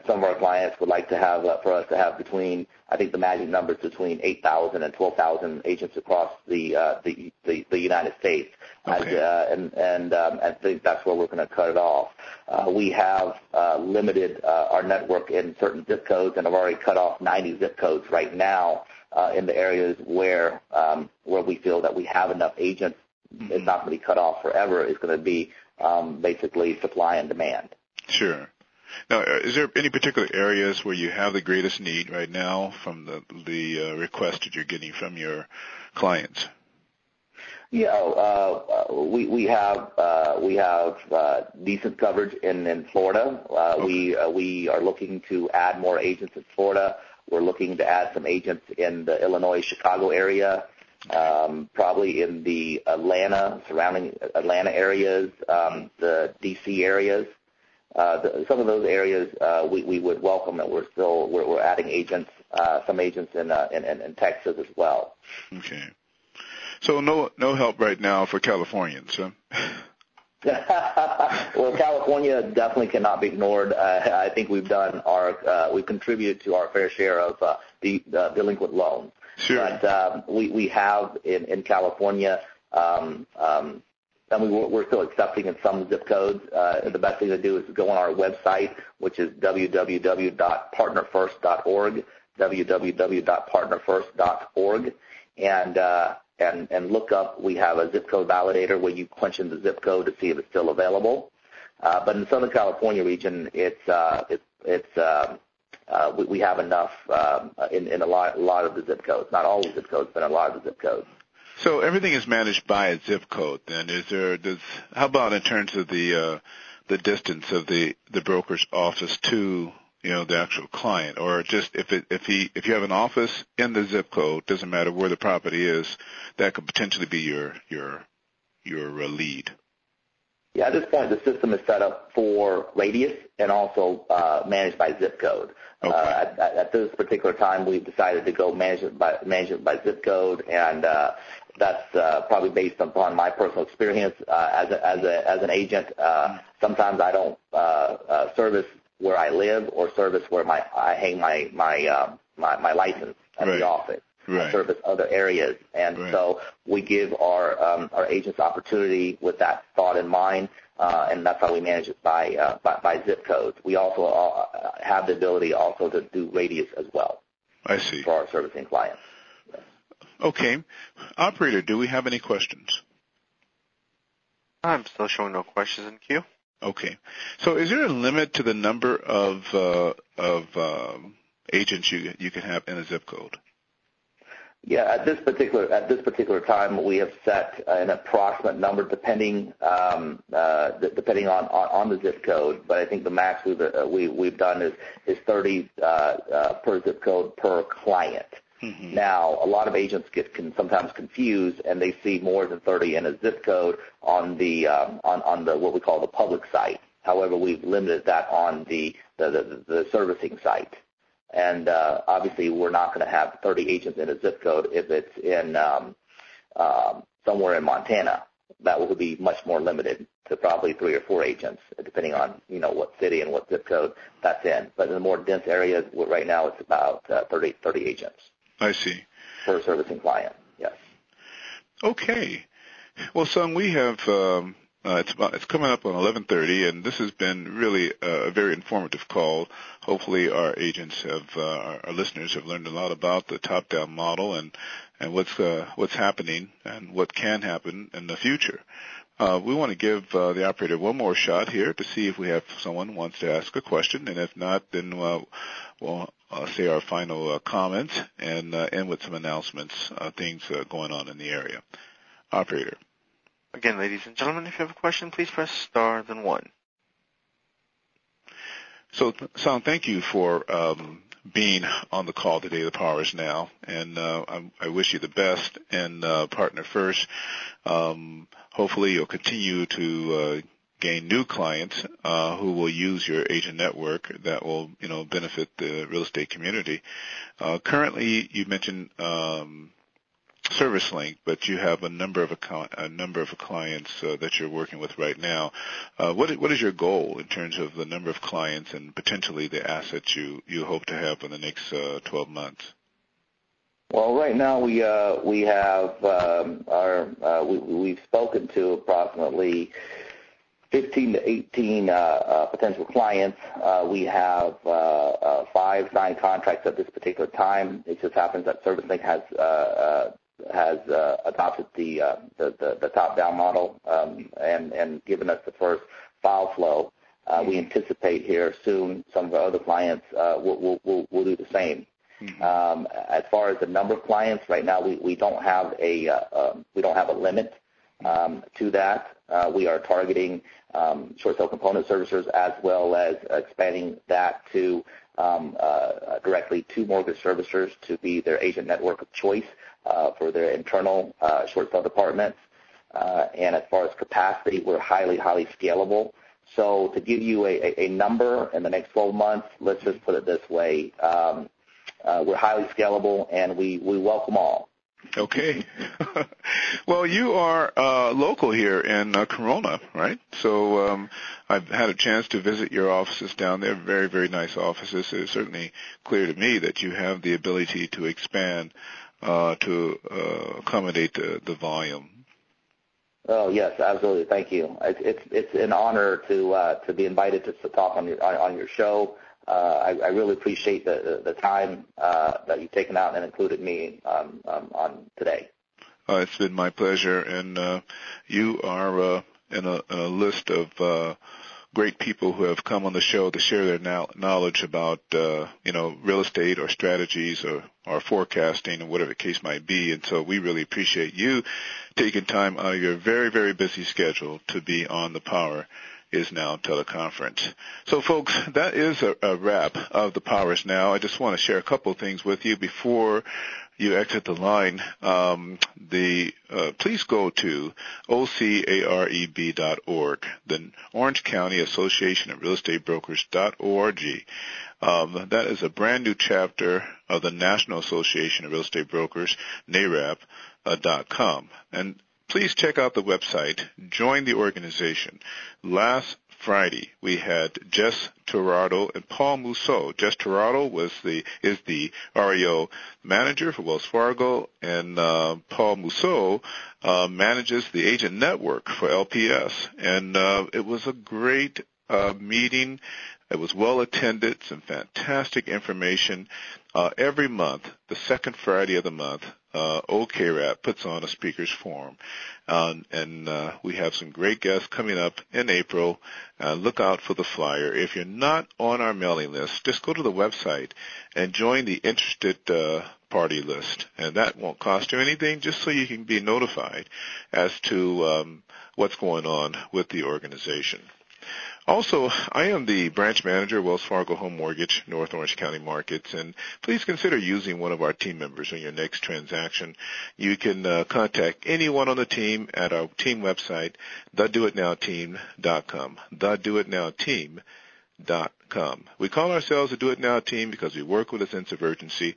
C: some of our clients would like to have for us to have between, I think the magic number is between 8,000 and 12,000 agents across the United States.
B: Okay.
C: And I think that's where we're going to cut it off. We have limited our network in certain zip codes, and I've already cut off 90 zip codes right now in the areas where we feel that we have enough agents. Mm-hmm. It's not going to be cut off forever. It's going to be basically supply and demand.
B: Sure. Now, is there any particular areas where you have the greatest need right now from the request that you're getting from your clients?
C: Yeah, We have decent coverage in Florida. We are looking to add more agents in Florida. We're looking to add some agents in the Illinois, Chicago area, probably in the surrounding Atlanta areas, the D.C. areas. Some of those areas we would welcome that we're adding agents, some agents in Texas as well.
B: Okay. So no help right now for Californians, huh?
C: Well, California definitely cannot be ignored. I think we've contributed to our fair share of the delinquent loans.
B: Sure.
C: But we have in California, we're still accepting in some zip codes. The best thing to do is to go on our website, which is www.partnerfirst.org, www.partnerfirst.org, and look up. We have a zip code validator where you punch in the zip code to see if it's still available. But in the Southern California region, we have enough in a lot of the zip codes. Not all the zip codes, but a lot of the zip codes.
B: So everything is managed by a zip code. Then how about in terms of the distance of the broker's office to the actual client, or just if you have an office in the zip code, doesn't matter where the property is, that could potentially be your lead.
C: Yeah, at this point, the system is set up for radius and also managed by zip code.
B: Okay.
C: At this particular time, we've decided to go manage it by zip code, and that's probably based upon my personal experience as an agent. Sometimes I don't service where I live or service where I hang my license at the office.
B: Right.
C: Service other areas, and so we give our agents opportunity with that thought in mind, and that's how we manage it by zip codes. We also have the ability also to do radius as well.
B: I see.
C: For our servicing clients. Yes.
B: Okay, operator, do we have any questions?
A: I'm still showing no questions in queue.
B: Okay, so is there a limit to the number of agents you can have in a zip code?
C: Yeah, at this particular time, we have set an approximate number depending on the zip code. But I think the max we've done is 30 per zip code per client. Mm-hmm. Now, a lot of agents can sometimes confused, and they see more than 30 in a zip code on the what we call the public site. However, we've limited that on the servicing site. And obviously, we're not going to have 30 agents in a zip code if it's in somewhere in Montana. That will be much more limited to probably 3 or 4 agents, depending on what city and what zip code that's in. But in the more dense areas, right now it's about 30 agents.
B: I see.
C: Per servicing client. Yes.
B: Okay. Well, Son, we have. It's coming up on 11:30, and this has been really a very informative call. Hopefully, our agents our listeners have learned a lot about the top-down model and what's happening and what can happen in the future. We want to give the operator one more shot here to see if we have someone who wants to ask a question, and if not, then we'll say our final comments and end with some announcements, things going on in the area. Operator.
A: Again, ladies and gentlemen, if you have a question, please press star then 1.
B: So, Son, thank you for being on the call today. The power is now, and I wish you the best and Partner First. Hopefully, you'll continue to gain new clients who will use your agent network that will, benefit the real estate community. Currently, you mentioned ServiceLink, but you have a number of clients that you're working with right now. What is your goal in terms of the number of clients and potentially the assets you hope to have in the next 12 months?
C: Well, right now we have we've spoken to approximately 15 to 18 potential clients. We have 5 signed contracts at this particular time. It just happens that ServiceLink has adopted the top-down model and given us the first file flow. We anticipate here soon some of our other clients will do the same. As far as the number of clients, right now we don't have a limit. to that. We are targeting short sale component servicers as well as expanding that to directly to mortgage servicers to be their agent network of choice for their internal short sale departments. And as far as capacity, we're highly scalable. So to give you a number in the next 12 months, let's just put it this way. We're highly scalable, and we welcome all.
B: Okay. Well, you are local here in Corona, right? So I've had a chance to visit your offices down there. Very, very nice offices. It's certainly clear to me that you have the ability to expand to accommodate the volume. Oh,
C: yes, absolutely. Thank you. It's an honor to be invited to talk on your show. I really appreciate the time that you've taken out and included me on today.
B: It's been my pleasure, and you are in a list of great people who have come on the show to share their knowledge about real estate or strategies or forecasting or whatever the case might be. And so we really appreciate you taking time out of your very, very busy schedule to be on the Power is Now teleconference. So, folks, that is a wrap of the Power is Now. I just want to share a couple of things with you before you exit the line. Please go to ocareb.org, the Orange County Association of Real Estate Brokers.org. That is a brand new chapter of the National Association of Real Estate Brokers, NAREB.com. And please check out the website. Join the organization. Last Friday, we had Jess Tirado and Paul Mousseau. Jess Tirado is the REO manager for Wells Fargo, and Paul Mousseau manages the agent network for LPS. And it was a great meeting. It was well attended, some fantastic information. Every month, the second Friday of the month, OKRAP puts on a speakers forum, and we have some great guests coming up in April. Look out for the flyer. If you're not on our mailing list, just go to the website and join the interested party list, and that won't cost you anything, just so you can be notified as to what's going on with the organization. Also, I am the branch manager of Wells Fargo Home Mortgage, North Orange County Markets, and please consider using one of our team members on your next transaction. You can contact anyone on the team at our team website, thedoitnowteam.com, thedoitnowteam.com. We call ourselves the Do It Now team because we work with a sense of urgency.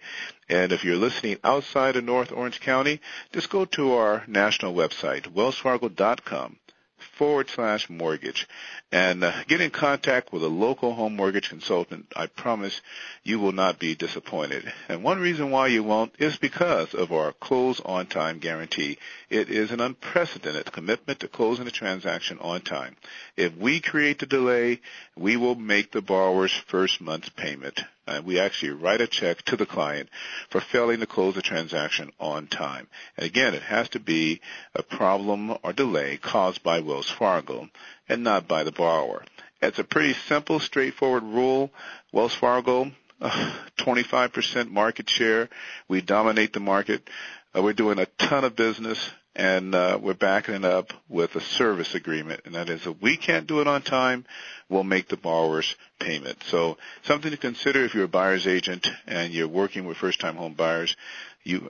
B: And if you're listening outside of North Orange County, just go to our national website, wellsfargo.com/mortgage, and get in contact with a local home mortgage consultant. I promise you will not be disappointed. And one reason why you won't is because of our close on time guarantee. It is an unprecedented commitment to closing a transaction on time. If we create the delay, we will make the borrower's first month's payment. We actually write a check to the client for failing to close the transaction on time. And again, it has to be a problem or delay caused by Wells Fargo and not by the borrower. It's a pretty simple, straightforward rule. Wells Fargo, 25% market share. We dominate the market. We're doing a ton of business, and we're backing it up with a service agreement, and that is if we can't do it on time, we'll make the borrower's payment. So something to consider if you're a buyer's agent and you're working with first-time home buyers.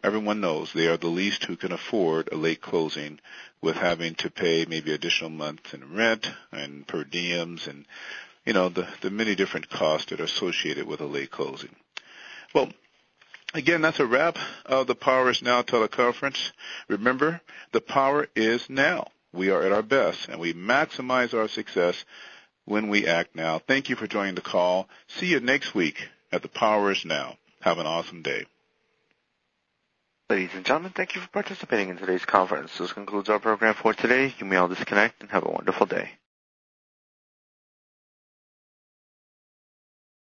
B: Everyone knows they are the least who can afford a late closing with having to pay maybe additional months in rent and per diems and, the many different costs that are associated with a late closing. Well, again, that's a wrap of the Power is Now teleconference. Remember, the power is now. We are at our best, and we maximize our success when we act now. Thank you for joining the call. See you next week at the Power is Now. Have an awesome day.
A: Ladies and gentlemen, thank you for participating in today's conference. This concludes our program for today. You may all disconnect and have a wonderful day.